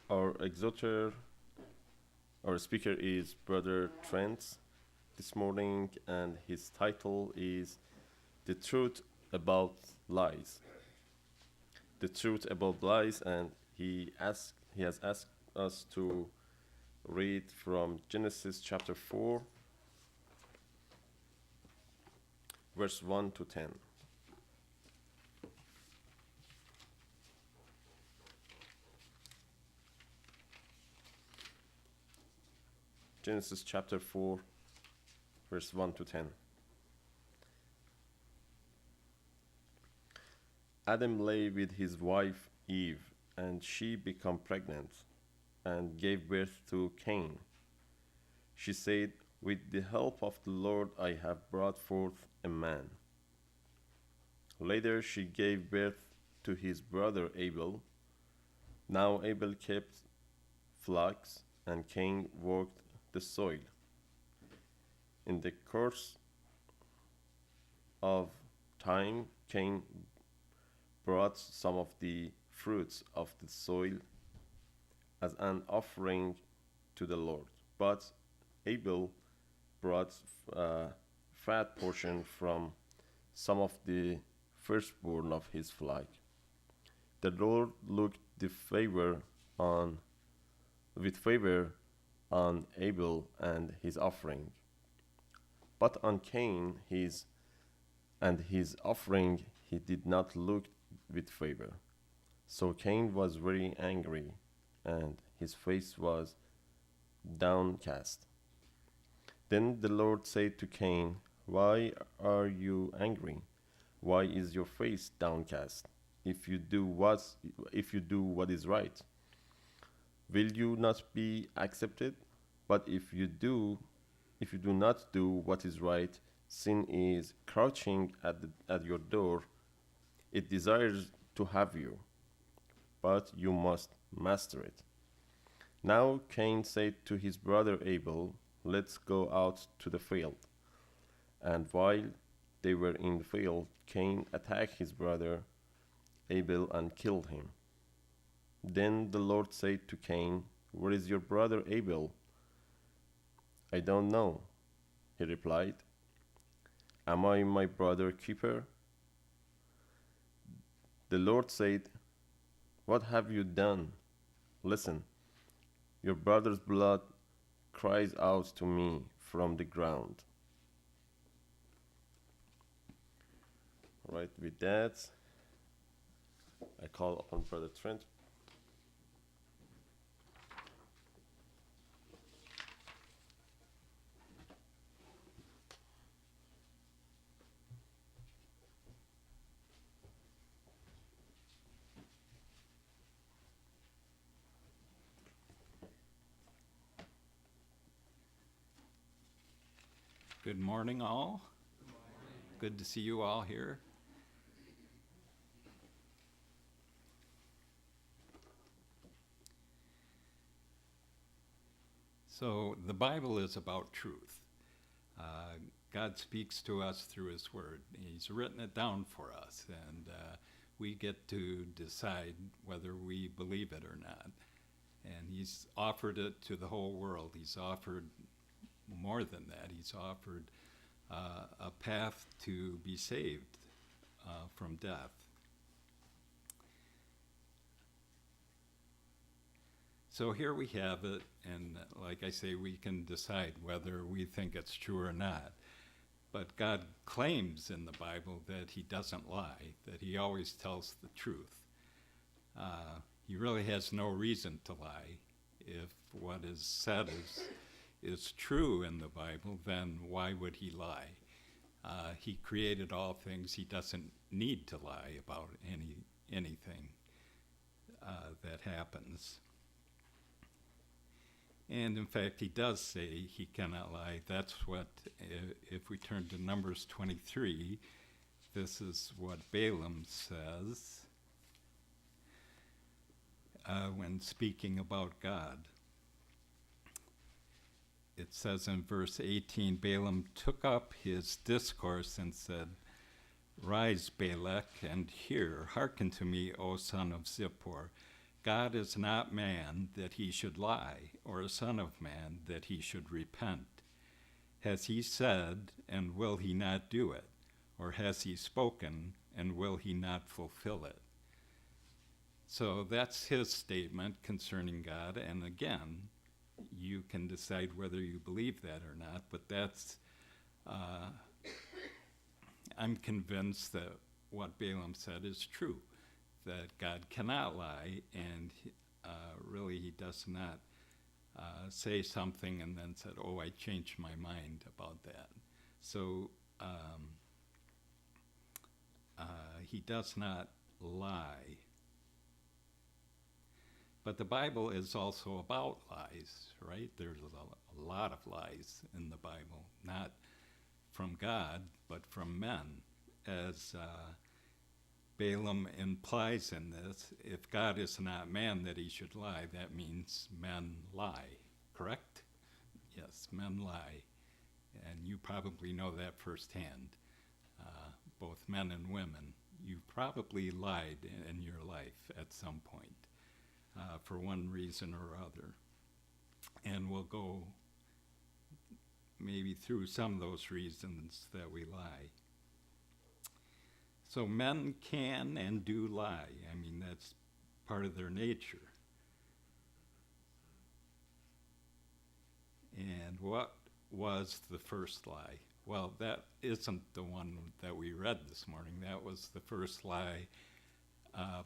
Our exhorter, our speaker is Brother Trent this morning, and his title is The Truth About Lies. The Truth About Lies, and he has asked us to read from Genesis chapter 4, verse 1 to 10. Genesis chapter 4, verse 1 to 10. Adam lay with his wife Eve, and she became pregnant and gave birth to Cain. She said, "With the help of the Lord I have brought forth a man." Later she gave birth to his brother Abel. Now Abel kept flocks, and Cain worked the soil. In the course of time, Cain brought some of the fruits of the soil as an offering to the Lord, but Abel brought a fat portion from some of the firstborn of his flock. The Lord looked on with favor on Abel and his offering, but on Cain his offering he did not look with favor. So Cain was very angry, and his face was downcast. Then the Lord said to Cain, "Why are you angry? Why is your face downcast? If you do what is right, will you not be accepted? But if you do not do what is right, sin is crouching at your door. It desires to have you, but you must master it." Now Cain said to his brother Abel, "Let's go out to the field." And while they were in the field, Cain attacked his brother Abel and killed him. Then the Lord said to Cain, "Where is your brother Abel?" "I don't know," he replied. "Am I my brother's keeper?" The Lord said, "What have you done? Listen, your brother's blood cries out to me from the ground." Right, with that, I call upon Brother Trent. Good morning, all. Good to see you all here. So, the Bible is about truth. God speaks to us through His Word. He's written it down for us, and we get to decide whether we believe it or not. And He's offered it to the whole world. He's offered more than that. He's offered a path to be saved from death. So here we have it, and like I say, we can decide whether we think it's true or not. But God claims in the Bible that He doesn't lie, that He always tells the truth. He really has no reason to lie. If what is said is true in the Bible, then why would He lie? He created all things. He doesn't need to lie about anything that happens. And in fact, He does say He cannot lie. That's what, if we turn to Numbers 23, this is what Balaam says when speaking about God. It says in verse 18, Balaam took up his discourse and said, "Rise, Balak, and hear. Hearken to me, O son of Zippor. God is not man that he should lie, or a son of man that he should repent. Has he said, and will he not do it? Or has he spoken, and will he not fulfill it? So that's his statement concerning God. And again, you can decide whether you believe that or not, but that's, I'm convinced that what Balaam said is true, that God cannot lie, and really he does not say something and then said, oh, I changed my mind about that. So he does not lie. But the Bible is also about lies, right? There's a lot of lies in the Bible, not from God, but from men. As Balaam implies in this, if God is not man that he should lie, that means men lie, correct? Yes, men lie. And you probably know that firsthand, both men and women. You probably lied in your life at some point. For one reason or other. And we'll go maybe through some of those reasons that we lie. So men can and do lie. I mean, that's part of their nature. And what was the first lie? Well, that isn't the one that we read this morning. That was the first lie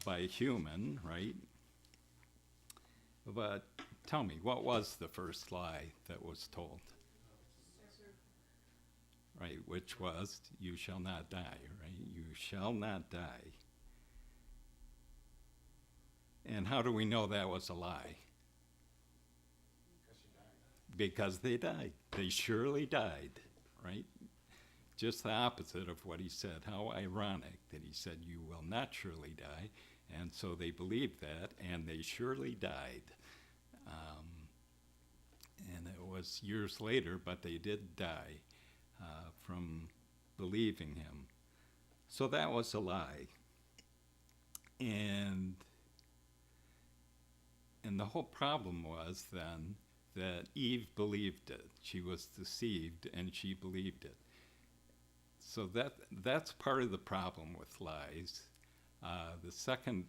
by a human, right? But tell me, what was the first lie that was told? Right, which was, you shall not die, right? You shall not die. And how do we know that was a lie? Because they died. They surely died, right? Just the opposite of what he said. How ironic that he said, you will not surely die. And so they believed that, and they surely died. And it was years later, but they did die from believing him. So that was a lie. And the whole problem was then that Eve believed it. She was deceived, and she believed it. So that's part of the problem with lies. The second,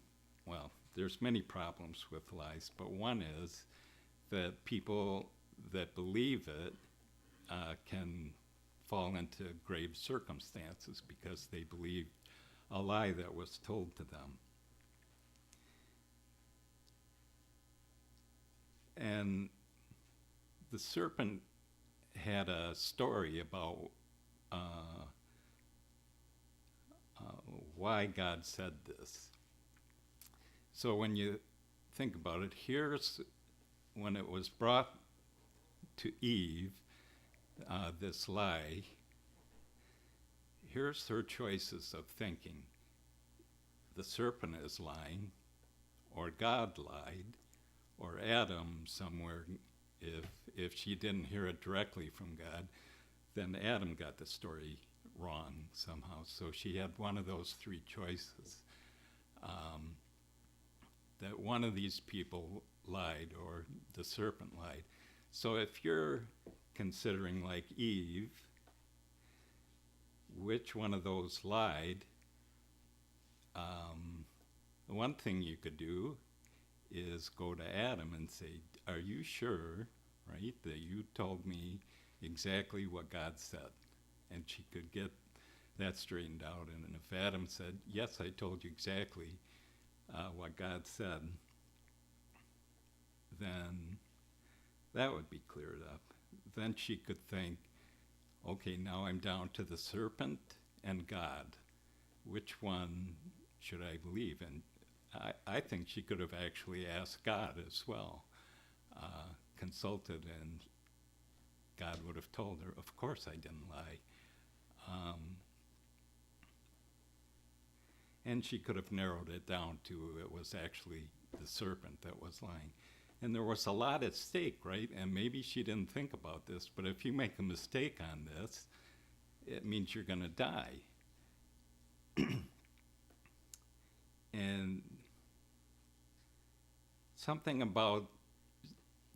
well, there's many problems with lies, but one is that people that believe it can fall into grave circumstances because they believed a lie that was told to them. And the serpent had a story about why God said this. So when you think about it, here's when it was brought to Eve, this lie, here's her choices of thinking. The serpent is lying, or God lied, or Adam somewhere, if she didn't hear it directly from God, then Adam got the story wrong somehow. So she had one of those three choices. That one of these people lied, or the serpent lied. So if you're considering like Eve, which one of those lied, the one thing you could do is go to Adam and say, are you sure, right, that you told me exactly what God said? And she could get that straightened out. And if Adam said, yes, I told you exactly what God said, then that would be cleared up. Then she could think, okay, now I'm down to the serpent and God. Which one should I believe? And I think she could have actually asked God as well, consulted, and God would have told her, of course I didn't lie. And she could have narrowed it down to it was actually the serpent that was lying. And there was a lot at stake, right? And maybe she didn't think about this, but if you make a mistake on this, it means you're going to die. And something about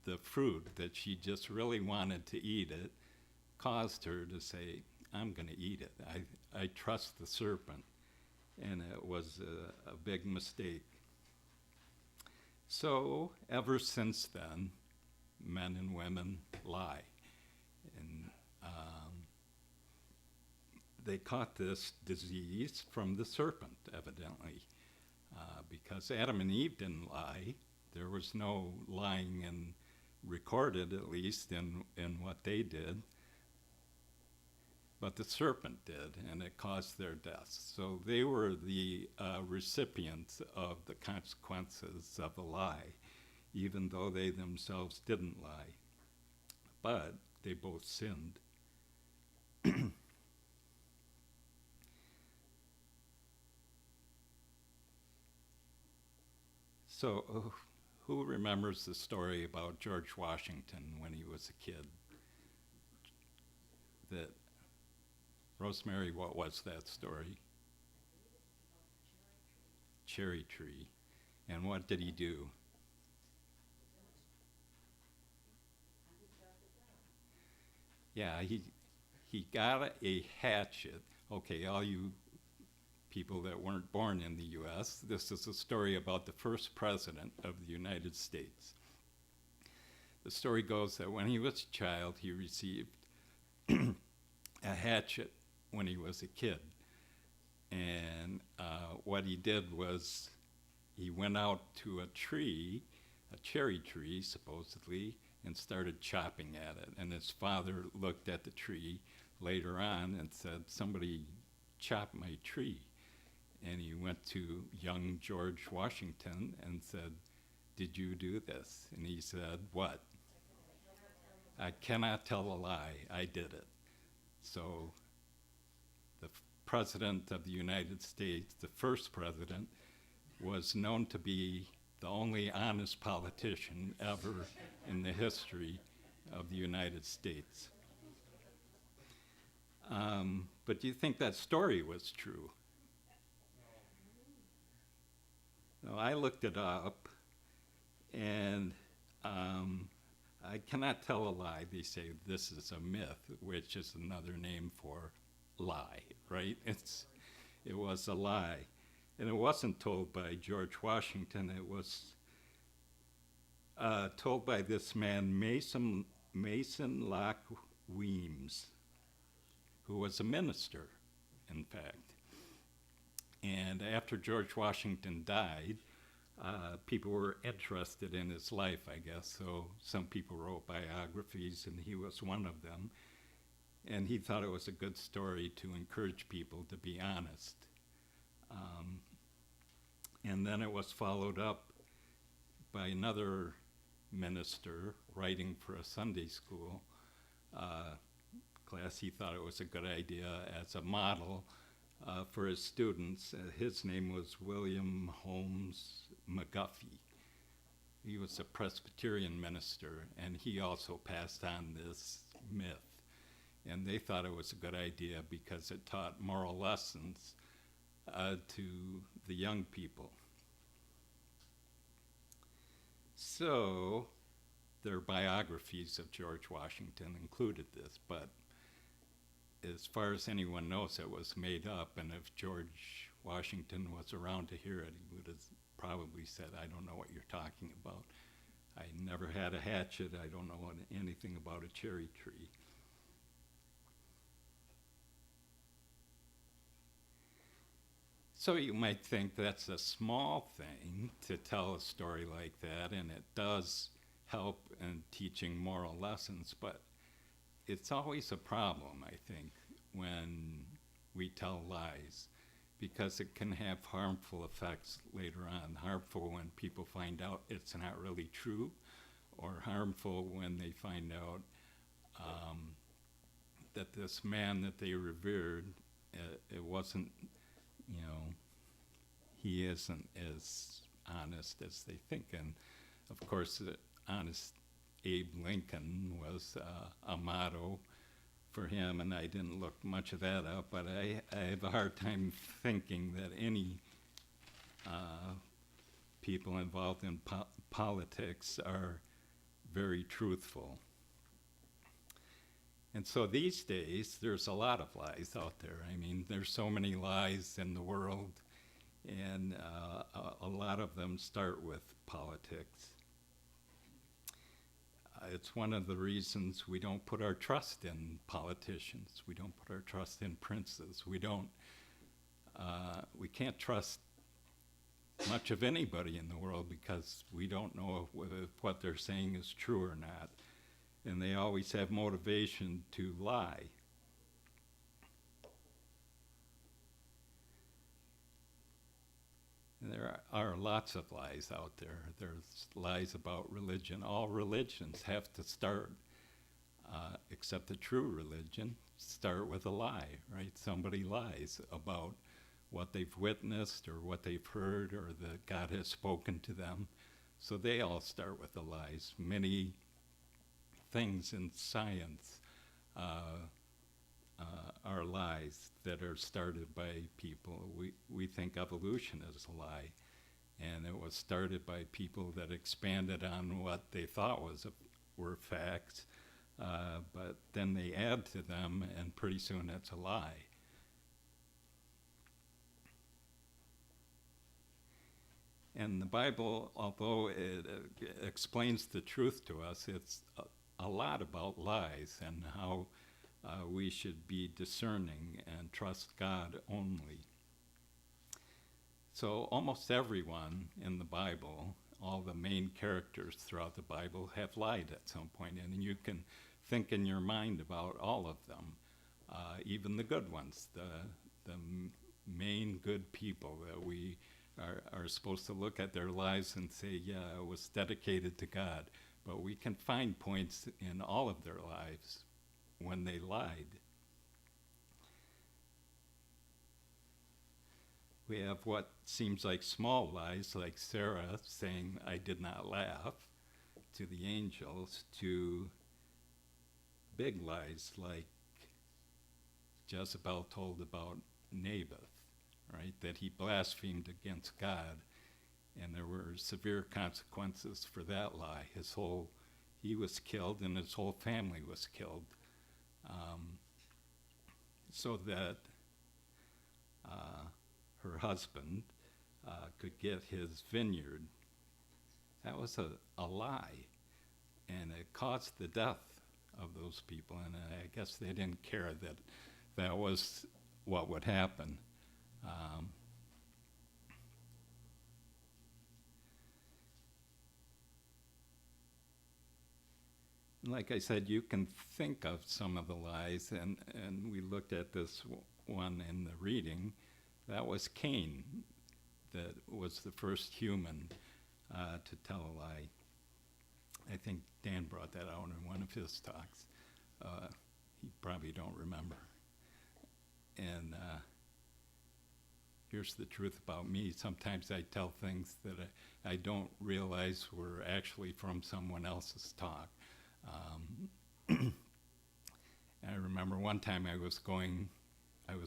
the fruit that she just really wanted to eat it caused her to say, I'm going to eat it. I trust the serpent. And it was a big mistake. So ever since then, men and women lie. And they caught this disease from the serpent, evidently, because Adam and Eve didn't lie. There was no lying in recorded, at least, in what they did. But the serpent did, and it caused their deaths. So they were the recipients of the consequences of a lie, even though they themselves didn't lie. But they both sinned. So, who remembers the story about George Washington when he was a kid? That Rosemary, what was that story? Cherry tree. And what did he do? Yeah, he got a hatchet. Okay, all you people that weren't born in the U.S., this is a story about the first president of the United States. The story goes that when he was a child, he received a hatchet when he was a kid. And what he did was he went out to a tree, a cherry tree, supposedly, and started chopping at it. And his father looked at the tree later on and said, somebody chopped my tree. And he went to young George Washington and said, did you do this? And he said, what? I cannot tell a lie. I did it. So the president of the United States, the first president, was known to be the only honest politician ever in the history of the United States. But do you think that story was true? No, I looked it up, and I cannot tell a lie. They say this is a myth, which is another name for lie, right? It was a lie. And it wasn't told by George Washington. It was told by this man, Mason Locke Weems, who was a minister, in fact. And after George Washington died, people were interested in his life, I guess. So some people wrote biographies, and he was one of them. And he thought it was a good story to encourage people to be honest. And then it was followed up by another minister writing for a Sunday school class. He thought it was a good idea as a model for his students. His name was William Holmes McGuffey. He was a Presbyterian minister, and he also passed on this myth. And they thought it was a good idea because it taught moral lessons to the young people. So their biographies of George Washington included this, but as far as anyone knows, it was made up, and if George Washington was around to hear it, he would have probably said, I don't know what you're talking about. I never had a hatchet. I don't know anything about a cherry tree. So you might think that's a small thing to tell a story like that, and it does help in teaching moral lessons, but it's always a problem, I think, when we tell lies, because it can have harmful effects later on. Harmful when people find out it's not really true, or harmful when they find out that this man that they revered, it wasn't, he isn't as honest as they think. And of course, honest Abe Lincoln was a motto for him, and I didn't look much of that up, but I have a hard time thinking that any people involved in politics are very truthful. And so these days, there's a lot of lies out there. I mean, there's so many lies in the world, and a lot of them start with politics. It's one of the reasons we don't put our trust in politicians. We don't put our trust in princes. We can't trust much of anybody in the world because we don't know if what they're saying is true or not. And they always have motivation to lie. And there are lots of lies out there. There's lies about religion. All religions have to start, except the true religion, start with a lie, right? Somebody lies about what they've witnessed or what they've heard or that God has spoken to them. So they all start with the lies. Many things in science are lies that are started by people. We think evolution is a lie, and it was started by people that expanded on what they thought were facts, but then they add to them, and pretty soon it's a lie. And the Bible, although it explains the truth to us, it's a lot about lies and how we should be discerning and trust God only. So almost everyone in the Bible, all the main characters throughout the Bible, have lied at some point, and you can think in your mind about all of them, even the good ones, the main good people that we are supposed to look at their lives and say, yeah, it was dedicated to God. But we can find points in all of their lives when they lied. We have what seems like small lies, like Sarah saying, I did not laugh, to the angels, to big lies like Jezebel told about Naboth, right? That he blasphemed against God, and there were severe consequences for that lie. He was killed, and his whole family was killed, so that her husband could get his vineyard. That was a lie, and it caused the death of those people, and I guess they didn't care that that was what would happen. Like I said, you can think of some of the lies, and we looked at this one in the reading. That was Cain, that was the first human to tell a lie. I think Dan brought that out in one of his talks. He probably don't remember. And here's the truth about me. Sometimes I tell things that I don't realize were actually from someone else's talk. I remember one time I was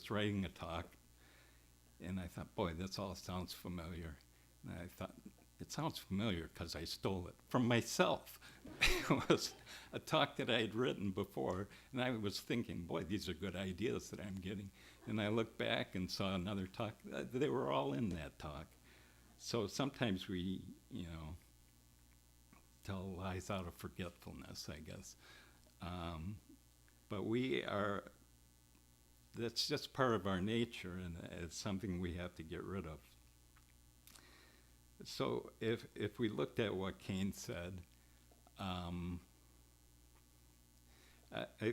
writing a talk, and I thought, boy, this all sounds familiar. And I thought, it sounds familiar because I stole it from myself. It was a talk that I had written before, and I was thinking, boy, these are good ideas that I'm getting. And I looked back and saw another talk. They were all in that talk. So sometimes we, tell lies out of forgetfulness, I guess. But that's just part of our nature, and it's something we have to get rid of. So if we looked at what Cain said, I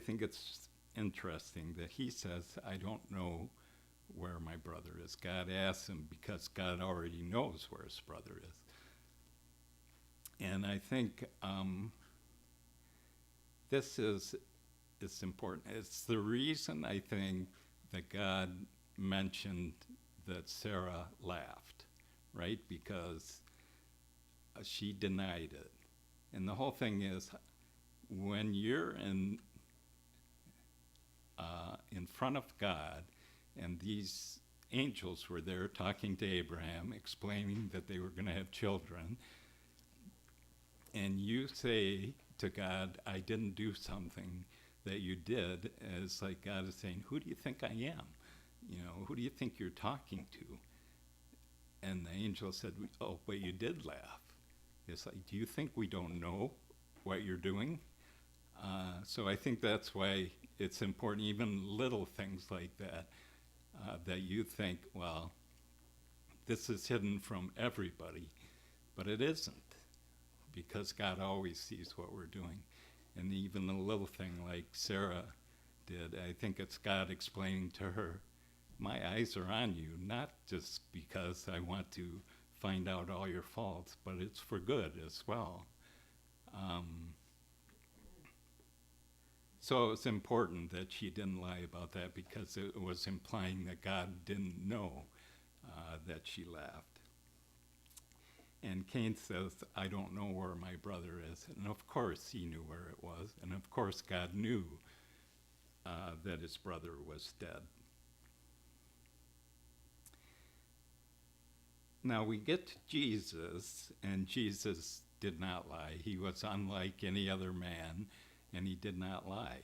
think it's interesting that he says, I don't know where my brother is. God asks him because God already knows where his brother is. And I think it's important. It's the reason I think that God mentioned that Sarah laughed, right? Because she denied it. And the whole thing is, when you're in front of God, and these angels were there talking to Abraham, explaining that they were going to have children, and you say to God, I didn't do something that you did, it's like God is saying, who do you think I am? You know, who do you think you're talking to? And the angel said, oh, but you did laugh. It's like, do you think we don't know what you're doing? So I think that's why it's important, even little things like that, that you think, well, this is hidden from everybody, but it isn't, because God always sees what we're doing. And even a little thing like Sarah did, I think it's God explaining to her, my eyes are on you, not just because I want to find out all your faults, but it's for good as well. So it's important that she didn't lie about that, because it was implying that God didn't know that she laughed. And Cain says, I don't know where my brother is. And of course he knew where it was. And of course God knew that his brother was dead. Now we get to Jesus, and Jesus did not lie. He was unlike any other man, and he did not lie.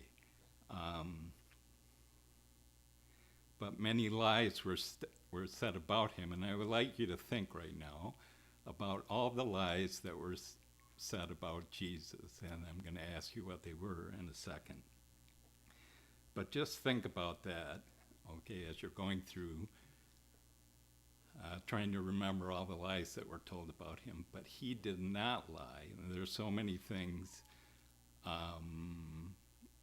But many lies were said about him, and I would like you to think right now about all the lies that were said about Jesus, and I'm going to ask you what they were in a second. But just think about that, okay, as you're going through trying to remember all the lies that were told about him. But he did not lie. There's so many things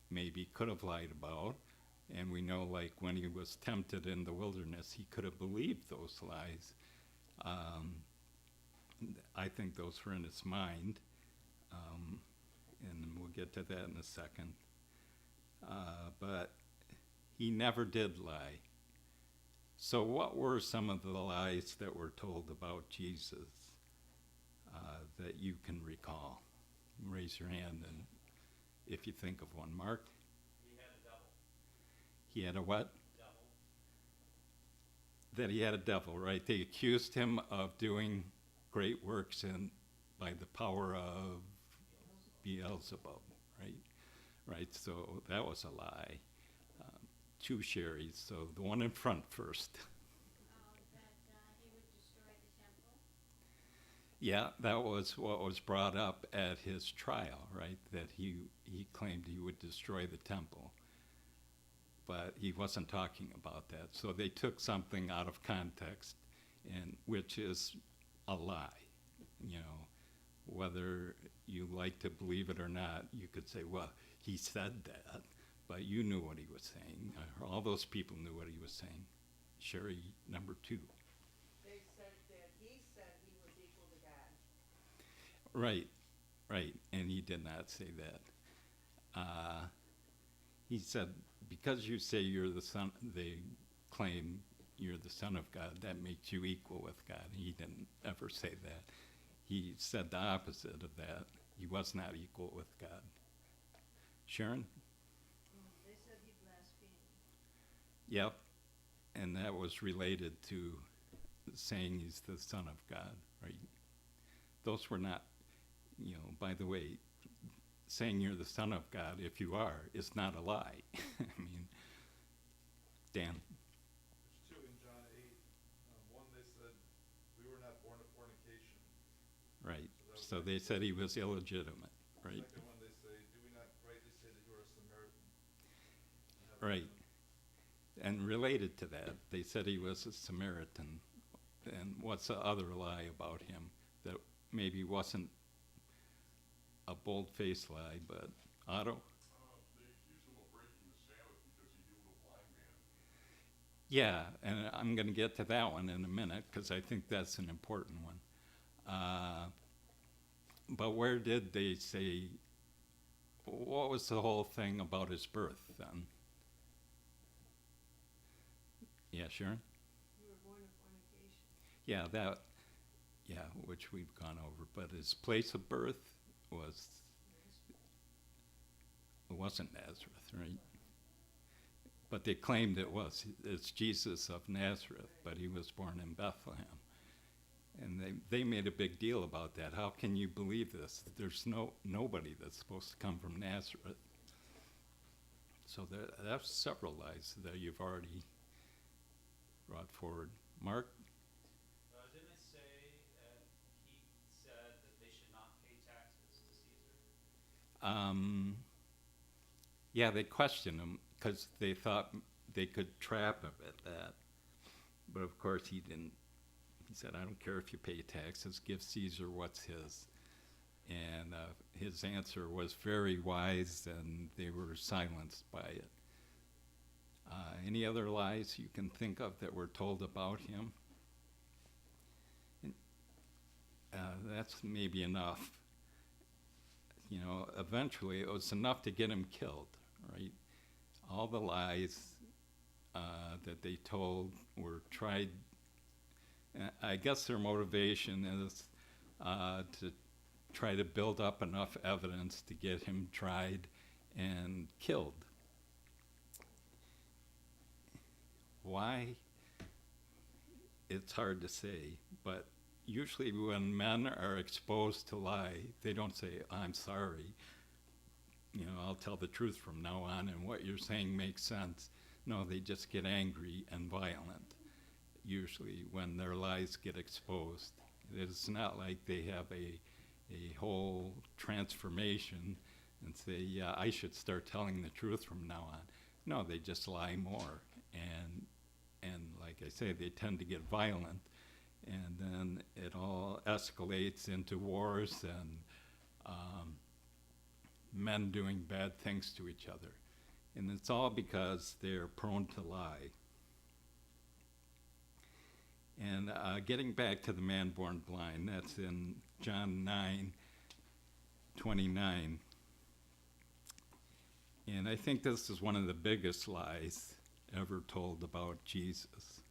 maybe could have lied about. And we know, like, when he was tempted in the wilderness, he could have believed those lies. I think those were in his mind. And we'll get to that in a second. But he never did lie. So what were some of the lies that were told about Jesus that you can recall? Raise your hand and if you think of one. Mark? He had a devil. He had a what? Devil. That he had a devil, right? They accused him of doing great works by the power of Beelzebub, right? Right, so that was a lie. Two Sherrys, so the one in front first. That he would destroy the temple? Yeah, that was what was brought up at his trial, right? That he claimed he would destroy the temple. But he wasn't talking about that. So they took something out of context, and which is a lie. You know, whether you like to believe it or not, you could say, well, he said that, but you knew what he was saying. All those people knew what he was saying. Sherry, number 2. They said that he said he was equal to God. Right, and he did not say that. He said, because you say you're the son, they claim you're the son of God, that makes you equal with God. He didn't ever say that. He said the opposite of that. He was not equal with God. Sharon? They said he blasphemed. Yep, and that was related to saying he's the son of God, right? Those were not, you know, by the way, saying you're the son of God, if you are, is not a lie. I mean, Dan? There's 2 in John 8. One, they said, we were not born of fornication. Right, So so they said he was illegitimate, right? Second one, they say, do we not rightly say that you are a Samaritan? Right. And related to that, they said he was a Samaritan. And what's the other lie about him that maybe wasn't a bold-faced lie, but Otto? They accused him of breaking the Sabbath because he healed a blind man. Yeah, and I'm going to get to that one in a minute because I think that's an important one. But where did they say, what was the whole thing about his birth then? Yeah, Sharon? You were born of fornication. Yeah, which we've gone over. But his place of birth wasn't Nazareth, right? But they claimed it's Jesus of Nazareth, but he was born in Bethlehem. And they made a big deal about that. How can you believe this? There's nobody that's supposed to come from Nazareth. So that's several lies that you've already brought forward. Mark? Didn't it say that he said that they should not pay taxes to Caesar? Yeah, they questioned him because they thought they could trap him at that. But of course he didn't. He said, I don't care if you pay taxes, give Caesar what's his. And his answer was very wise, and they were silenced by it. Any other lies you can think of that were told about him? That's maybe enough. You know, eventually it was enough to get him killed, right? All the lies that they told were tried. I guess their motivation is to try to build up enough evidence to get him tried and killed. Why? It's hard to say, but usually when men are exposed to lie, they don't say, I'm sorry. You know, I'll tell the truth from now on, and what you're saying makes sense. No, they just get angry and violent, usually when their lies get exposed. It's not like they have a whole transformation and say, yeah, I should start telling the truth from now on. No, they just lie more. And like I say, they tend to get violent, and then it all escalates into wars and men doing bad things to each other. And it's all because they're prone to lie. And getting back to the man born blind, that's in John 9:29. And I think this is one of the biggest lies ever told about Jesus.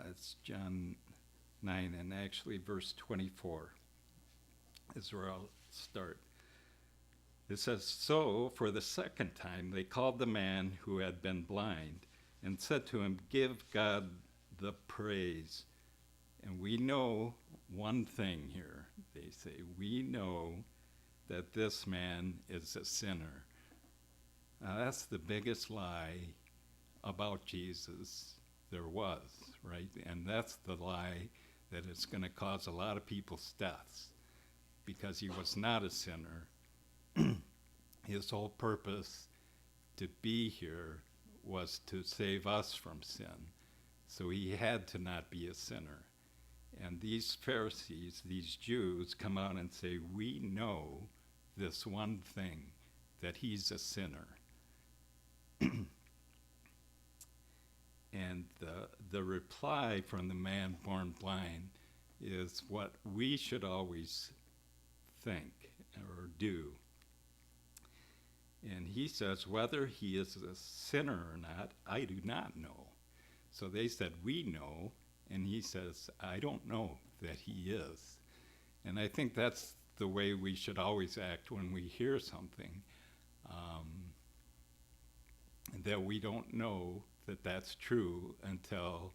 It's John 9, and actually verse 24 is where I'll start. It says, so for the second time they called the man who had been blind and said to him, give God the praise. And we know one thing here, they say, we know that this man is a sinner. Now that's the biggest lie about Jesus there was, right? And that's the lie that is going to cause a lot of people's deaths, because he was not a sinner. His whole purpose to be here was to save us from sin. So he had to not be a sinner. And these Pharisees, these Jews, come out and say, we know this one thing, that he's a sinner. And the reply from the man born blind is what we should always think or do. And he says, whether he is a sinner or not, I do not know. So they said, we know. And he says, I don't know that he is. And I think that's the way we should always act when we hear something, that we don't know that that's true until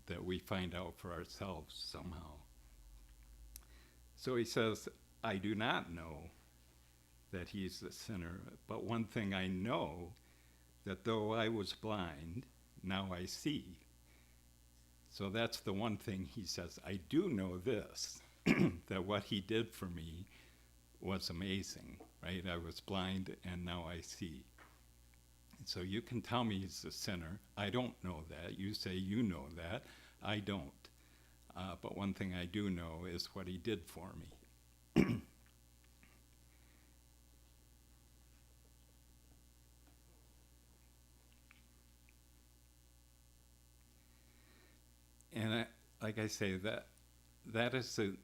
that we find out for ourselves somehow. So he says, I do not know that he's a sinner, but one thing I know, that though I was blind, now I see. So that's the one thing he says. I do know this, that what he did for me was amazing, right? I was blind and now I see. So you can tell me he's a sinner. I don't know that. You say you know that. I don't. But one thing I do know is what he did for me. And like I say, that is an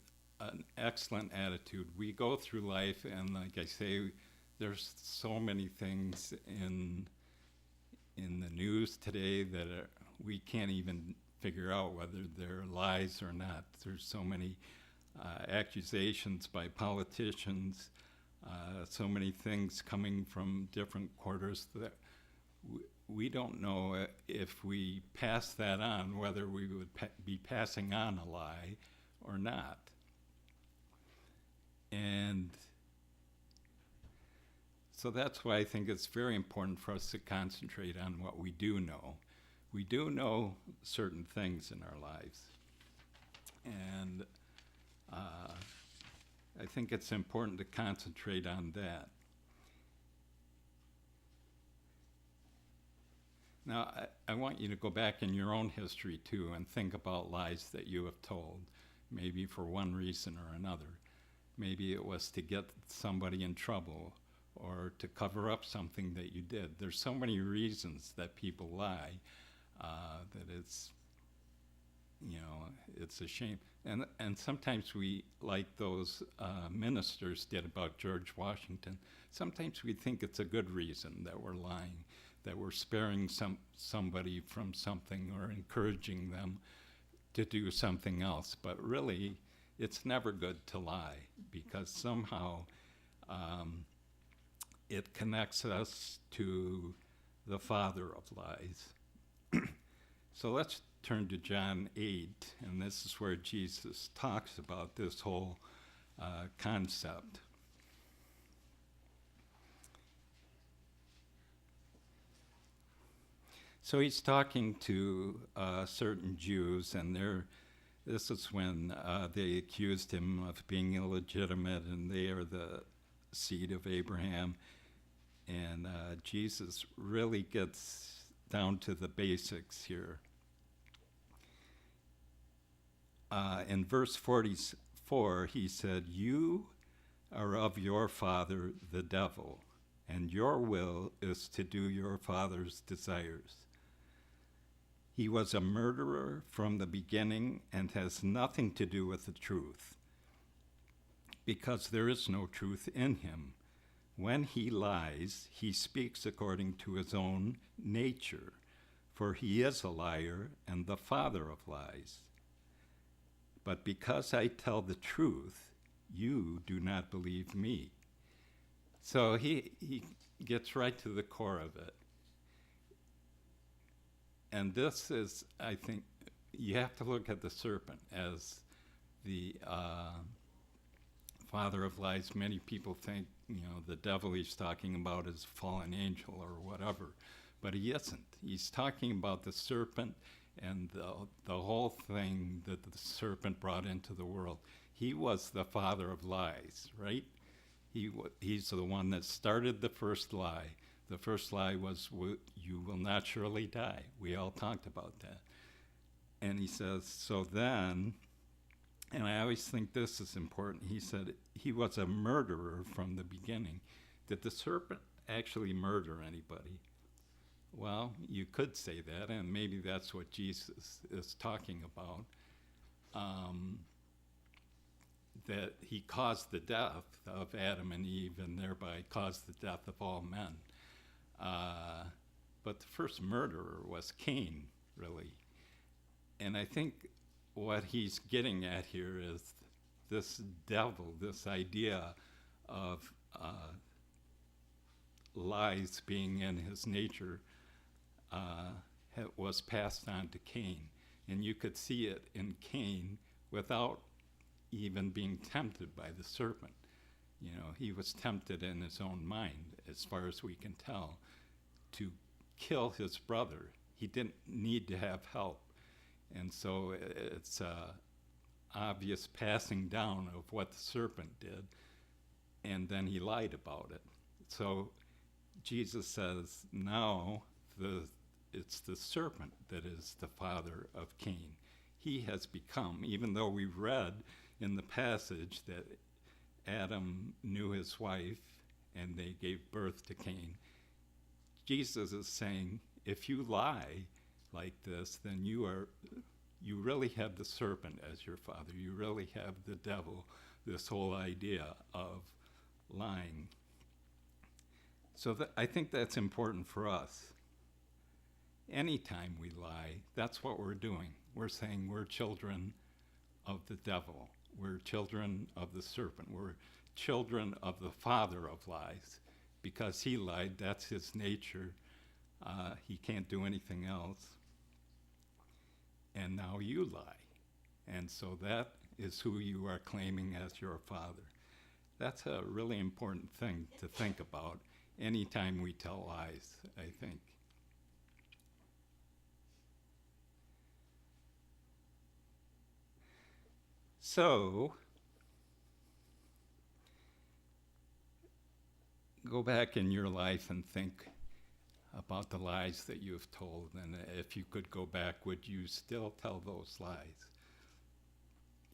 excellent attitude. We go through life, and like I say, there's so many things in in the news today that we can't even figure out whether they're lies or not. There's so many accusations by politicians, so many things coming from different quarters that we don't know if we pass that on, whether we would be passing on a lie or not. And so that's why I think it's very important for us to concentrate on what we do know. We do know certain things in our lives. And I think it's important to concentrate on that. Now, I want you to go back in your own history, too, and think about lies that you have told, maybe for one reason or another. Maybe it was to get somebody in trouble or to cover up something that you did. There's so many reasons that people lie that it's a shame. And sometimes we, like those ministers did about George Washington, sometimes we think it's a good reason that we're lying, that we're sparing somebody from something or encouraging them to do something else. But really, it's never good to lie, because somehow it connects us to the father of lies. So let's turn to John 8, and this is where Jesus talks about this whole concept. So he's talking to certain Jews, and this is when they accused him of being illegitimate, and they are the seed of Abraham. And Jesus really gets down to the basics here. In verse 44, he said, "You are of your father, the devil, and your will is to do your father's desires. He was a murderer from the beginning and has nothing to do with the truth, because there is no truth in him. When he lies, he speaks according to his own nature, for he is a liar and the father of lies. But because I tell the truth, you do not believe me." So he gets right to the core of it. And this is, I think, you have to look at the serpent as the father of lies. Many people think, the devil he's talking about is a fallen angel or whatever, but he isn't. He's talking about the serpent and the whole thing that the serpent brought into the world. He was the father of lies, right? He's the one that started the first lie. The first lie was, you will not surely die. We all talked about that. And he says, so then, and I always think this is important, he said he was a murderer from the beginning. Did the serpent actually murder anybody? Well, you could say that, and maybe that's what Jesus is talking about, that he caused the death of Adam and Eve and thereby caused the death of all men. But the first murderer was Cain, really. And I think what he's getting at here is this devil, this idea of lies being in his nature, was passed on to Cain. And you could see it in Cain without even being tempted by the serpent. He was tempted in his own mind, as far as we can tell, to kill his brother. He didn't need to have help. And so it's obvious passing down of what the serpent did, and then he lied about it. So Jesus says now it's the serpent that is the father of Cain. He has become, even though we read in the passage that Adam knew his wife and they gave birth to Cain, Jesus is saying, if you lie like this, then you really have the serpent as your father. You really have the devil, this whole idea of lying. So I think that's important for us. anytime we lie, that's what we're doing. We're saying we're children of the devil. We're children of the serpent. We're children of the father of lies. Because he lied, that's his nature. He can't do anything else. And now you lie. And so that is who you are claiming as your father. That's a really important thing to think about anytime we tell lies, I think. So, go back in your life and think about the lies that you've told, and if you could go back, would you still tell those lies?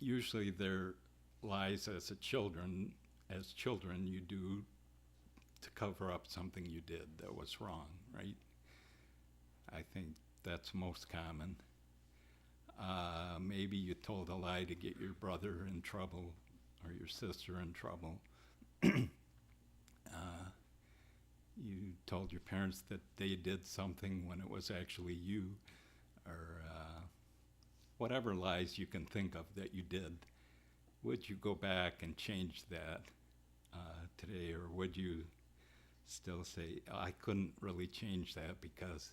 Usually they're lies as children you do to cover up something you did that was wrong, right? I think that's most common. Maybe you told a lie to get your brother in trouble or your sister in trouble. You told your parents that they did something when it was actually you, or whatever lies you can think of that you did. Would you go back and change that today, or would you still say, I couldn't really change that because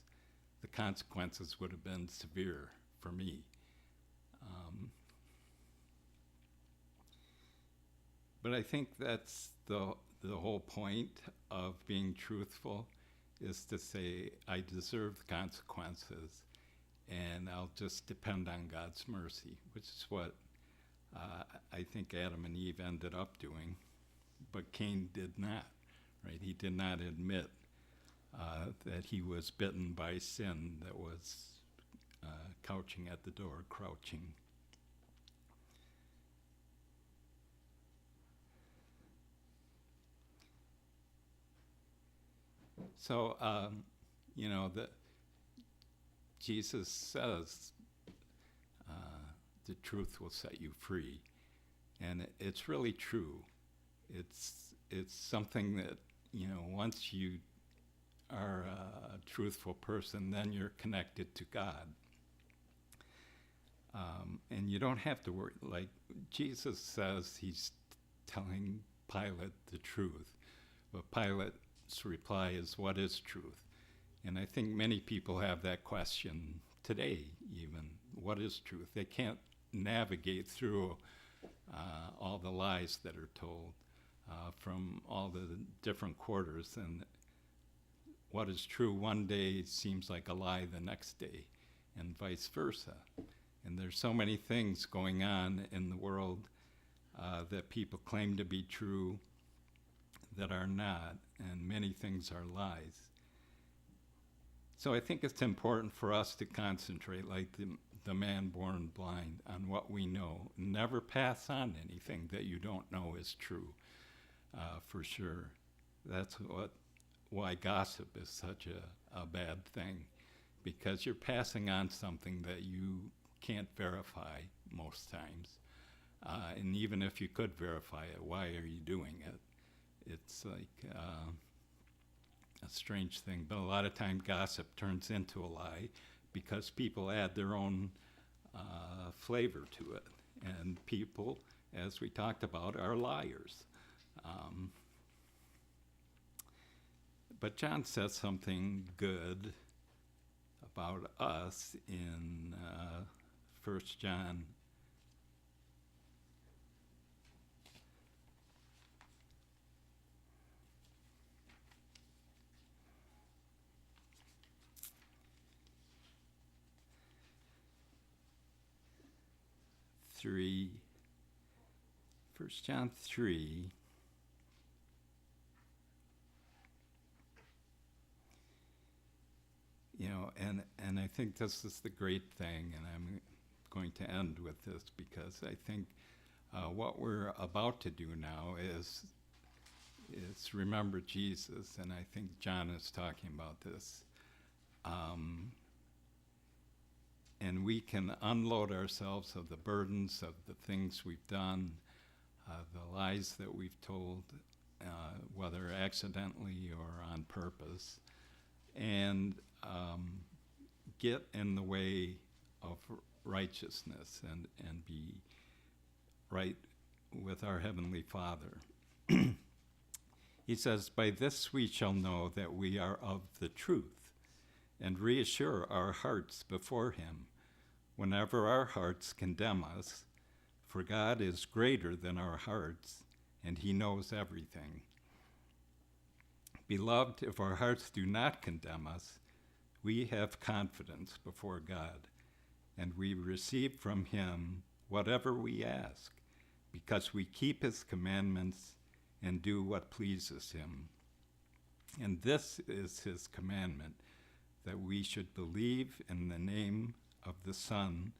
the consequences would have been severe for me? But I think that's the whole point of being truthful, is to say, I deserve the consequences, and I'll just depend on God's mercy, which is what I think Adam and Eve ended up doing, but Cain did not, right? He did not admit that he was bitten by sin that was couching at the door, crouching. So, that Jesus says the truth will set you free, and it's really true. It's something that, once you are a truthful person, then you're connected to God. And you don't have to worry. Like Jesus says, he's telling Pilate the truth, but Pilate's reply is, what is truth? And I think many people have that question today, even. What is truth? They can't navigate through all the lies that are told from all the different quarters. And what is true one day seems like a lie the next day, and vice versa. And there's so many things going on in the world that people claim to be true that are not, and many things are lies. So I think it's important for us to concentrate, like the man born blind, on what we know. Never pass on anything that you don't know is true, for sure. That's why gossip is such a bad thing, because you're passing on something that you can't verify most times. And even if you could verify it, why are you doing it? It's like a strange thing, but a lot of time gossip turns into a lie because people add their own flavor to it. And people, as we talked about, are liars. But John says something good about us in 1 John 3, 1 John 3, and I think this is the great thing, and I'm going to end with this because I think what we're about to do now is remember Jesus, and I think John is talking about this. And we can unload ourselves of the burdens of the things we've done, the lies that we've told, whether accidentally or on purpose. And get in the way of righteousness and be right with our Heavenly Father. He says, by this we shall know that we are of the truth, and reassure our hearts before him whenever our hearts condemn us, for God is greater than our hearts, and he knows everything. Beloved, if our hearts do not condemn us, we have confidence before God, and we receive from him whatever we ask, because we keep his commandments and do what pleases him. And this is his commandment, that we should believe in the name of the Son,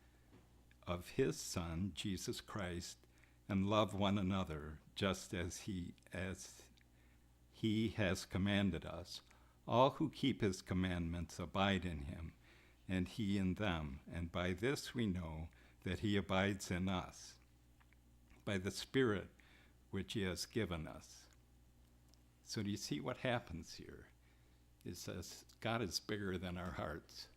of his Son, Jesus Christ, and love one another just as he has commanded us. All who keep his commandments abide in him, and he in them. And by this we know that he abides in us, by the Spirit which he has given us. So do you see what happens here? It says God is bigger than our hearts,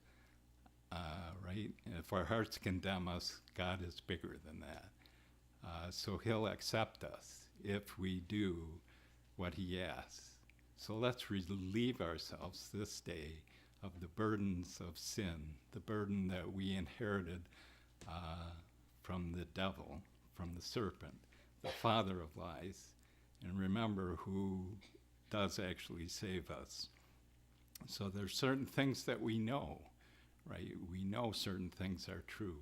right? And if our hearts condemn us, God is bigger than that. So he'll accept us if we do what he asks. So let's relieve ourselves this day of the burdens of sin, the burden that we inherited from the devil, from the serpent, the father of lies, and remember who does actually save us. So there's certain things that we know, right? We know certain things are true.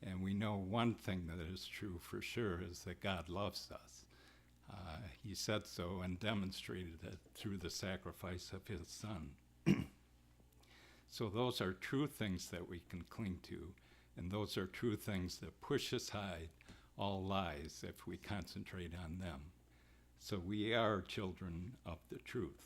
And we know one thing that is true for sure is that God loves us. He said so and demonstrated it through the sacrifice of his Son. So those are true things that we can cling to, and those are true things that push aside all lies if we concentrate on them. So we are children of the truth.